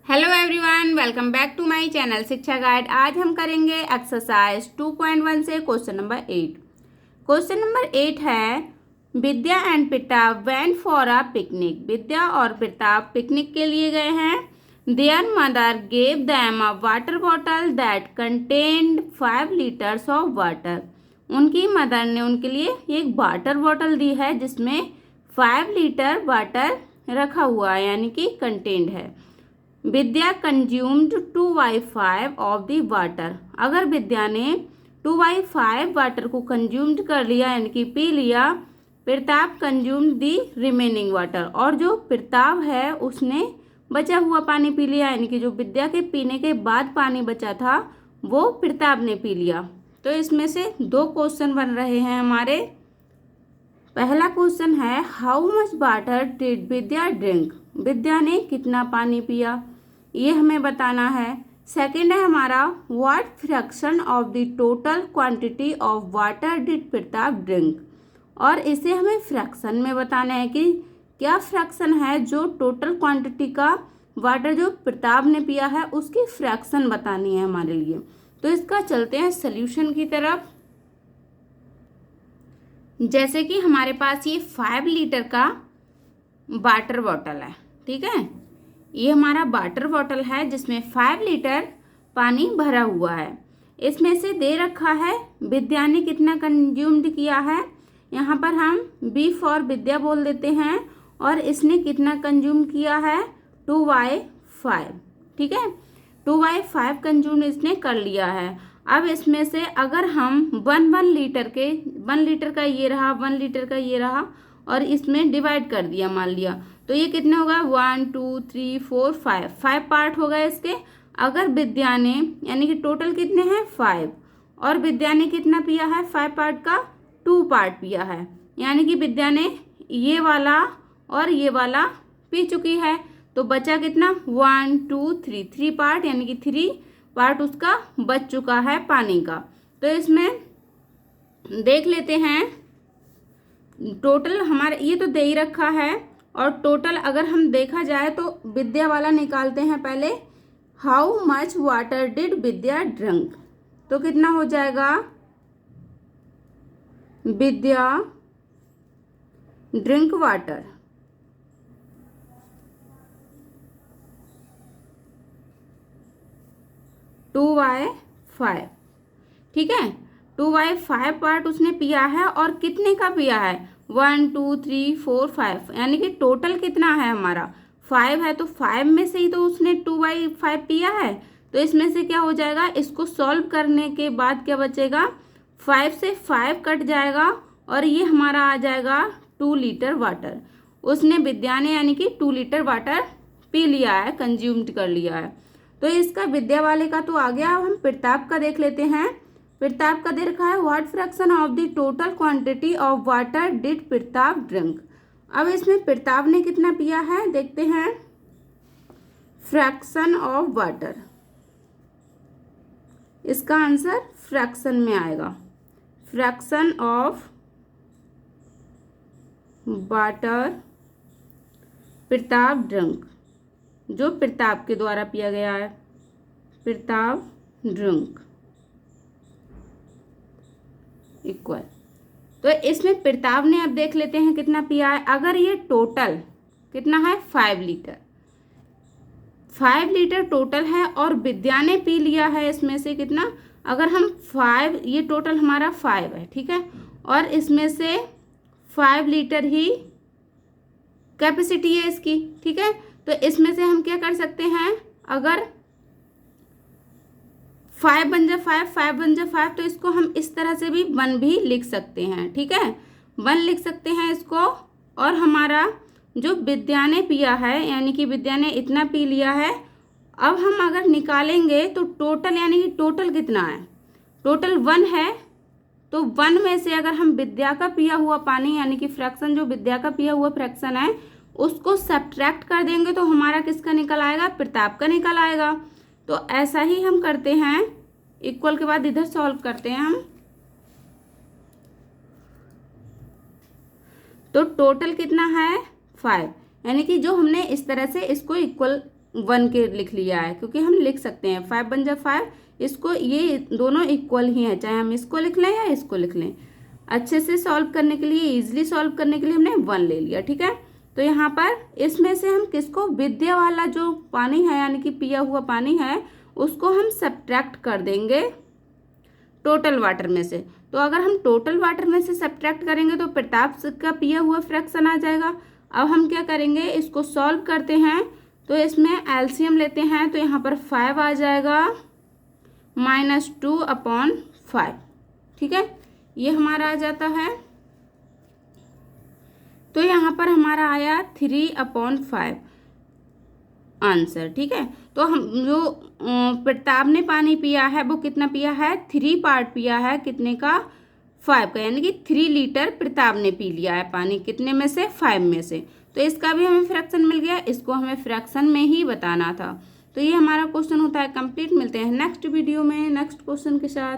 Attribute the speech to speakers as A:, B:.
A: Hello everyone, welcome back to my channel Shiksha Guide. आज हम करेंगे एक्सरसाइज 2.1 से क्वेश्चन नंबर 8। क्वेश्चन नंबर 8 है Vidya and Pratap went for a picnic. Vidya और प्रताप पिकनिक के लिए गए हैं। Their mother gave them a water bottle that contained 5 litres of water. उनकी मदर ने उनके लिए एक वाटर बॉटल दी है जिसमें 5 लीटर वाटर रखा हुआ है, यानी कि कंटेन्ड है। विद्या कंज्यूम्ड 2/5 ऑफ द वाटर। अगर विद्या ने 2/5 वाटर को कंज्यूम्ड कर लिया यानी कि पी लिया, Pratap consumed the remaining water. और जो प्रताप है उसने बचा हुआ पानी पी लिया, यानी कि जो विद्या के पीने के बाद पानी बचा था वो प्रताप ने पी लिया। तो इसमें से दो क्वेश्चन बन रहे हैं हमारे। पहला क्वेश्चन है how much water did Vidya drink. Vidya ने कितना पानी पिया, ये हमें बताना है। सेकंड है हमारा what fraction of the total quantity of water did Pratap drink. और इसे हमें फ्रैक्शन में बताना है कि क्या फ्रैक्शन है जो टोटल क्वांटिटी का वाटर जो प्रताप ने पिया है उसकी फ्रैक्शन बतानी है हमारे लिए। तो इसका चलते हैं सॉल्यूशन की तरफ। जैसे कि हमारे पास ये 5 लीटर का वाटर बॉटल है, ठीक है। ये हमारा वाटर बॉटल है जिसमें 5 लीटर पानी भरा हुआ है। इसमें से दे रखा है विद्या ने कितना कंज्यूम्ड किया है। यहाँ पर हम बी फॉर विद्या बोल देते हैं। और इसने कितना कंज्यूम किया है 2/5, ठीक है। 2/5 कंज्यूम इसने कर लिया है। अब इसमें से अगर हम 1 लीटर का ये रहा, 1 लीटर का ये रहा और इसमें डिवाइड कर दिया, मान लिया, तो ये कितने होगा 1 2 3 4 5 पार्ट हो गए इसके। अगर विद्या ने यानी कि टोटल कितने हैं 5 और विद्या ने कितना पिया है 5 पार्ट का 2 पार्ट पिया है, यानी कि विद्या ने ये वाला और ये वाला पी चुकी है। तो बचा कितना 1 2 3 पार्ट, यानी कि 3 पार्ट उसका बच चुका है पानी का। तो इसमें देख लेते हैं टोटल हमारे ये तो दे ही रखा है। और टोटल अगर हम देखा जाए तो विद्या वाला निकालते हैं पहले। How much water did Vidya drink. तो कितना हो जाएगा विद्या ड्रिंक वाटर, टू बाय 5, ठीक है। 2/5 पार्ट उसने पिया है और कितने का पिया है 1 2 3 4 5, यानी कि टोटल कितना है हमारा 5 है। तो 5 में से ही तो उसने 2/5 पिया है। तो इसमें से क्या हो जाएगा, इसको सॉल्व करने के बाद क्या बचेगा 5 से 5 कट जाएगा और ये हमारा आ जाएगा 2 लीटर वाटर। उसने विद्या ने यानी कि 2 लीटर वाटर पी लिया है, कंज्यूम्ड कर लिया है। तो इसका विद्या वाले का तो आ गया। अब हम प्रताप का देख लेते हैं। प्रताप का दे रखा है what fraction of the total quantity of water did Pratap drink. अब इसमें प्रताप ने कितना पिया है देखते हैं। फ्रैक्शन ऑफ वाटर, इसका आंसर फ्रैक्शन में आएगा। Fraction of water Pratap drink, जो प्रताप के द्वारा पिया गया है, प्रताप ड्रिंक इक्वल। तो इसमें प्रताप ने अब देख लेते हैं कितना पिया है। अगर ये टोटल कितना है 5 लीटर, 5 लीटर टोटल है और विद्या ने पी लिया है इसमें से कितना, अगर हम 5, ये टोटल हमारा 5 है, ठीक है। और इसमें से 5 लीटर ही कैपेसिटी है इसकी, ठीक है। तो इसमें से हम क्या कर सकते हैं, अगर 5 बन जाए 5 बन जाए 5, तो इसको हम इस तरह से भी 1 भी लिख सकते हैं, ठीक है। 1 लिख सकते हैं इसको। और हमारा जो विद्या ने पिया है यानी कि विद्या ने इतना पी लिया है। अब हम अगर निकालेंगे तो टोटल यानी कि टोटल कितना है, टोटल 1 है। तो 1 में से अगर हम विद्या का पिया हुआ पानी यानी कि फ्रैक्शन जो विद्या का पिया हुआ फ्रैक्शन है उसको सब्ट्रैक्ट कर देंगे तो हमारा किसका निकल आएगा, प्रताप का निकल आएगा। तो ऐसा ही हम करते हैं, इक्वल के बाद इधर सॉल्व करते हैं हम। तो टोटल कितना है 5, यानी कि जो हमने इस तरह से इसको इक्वल 1 के लिख लिया है, क्योंकि हम लिख सकते हैं 5 बन जा 5, इसको ये दोनों इक्वल ही है, चाहे हम इसको लिख लें या इसको लिख लें। अच्छे से सॉल्व करने के लिए, इजीली सॉल्व करने के लिए हमने 1 ले लिया, ठीक है। तो यहाँ पर इसमें से हम किसको, विद्या वाला जो पानी है यानी कि पिया हुआ पानी है उसको हम सब्ट्रैक्ट कर देंगे टोटल वाटर में से। तो अगर हम टोटल वाटर में से सब्ट्रैक्ट करेंगे तो प्रताप का पिया हुआ फ्रैक्शन आ जाएगा। अब हम क्या करेंगे, इसको सॉल्व करते हैं। तो इसमें एलसीएम लेते हैं, तो यहाँ पर 5 आ जाएगा -2/5, ठीक है, ये हमारा आ जाता है। तो यहाँ पर हमारा आया 3/5 आंसर, ठीक है। तो हम जो प्रताप ने पानी पिया है वो कितना पिया है, 3 पार्ट पिया है, कितने का, 5 का, यानी कि 3 लीटर प्रताप ने पी लिया है पानी, कितने में से, 5 में से। तो इसका भी हमें फ्रैक्शन मिल गया, इसको हमें फ्रैक्शन में ही बताना था। तो ये हमारा क्वेश्चन होता है कंप्लीट। मिलते हैं नेक्स्ट वीडियो में नेक्स्ट क्वेश्चन के साथ।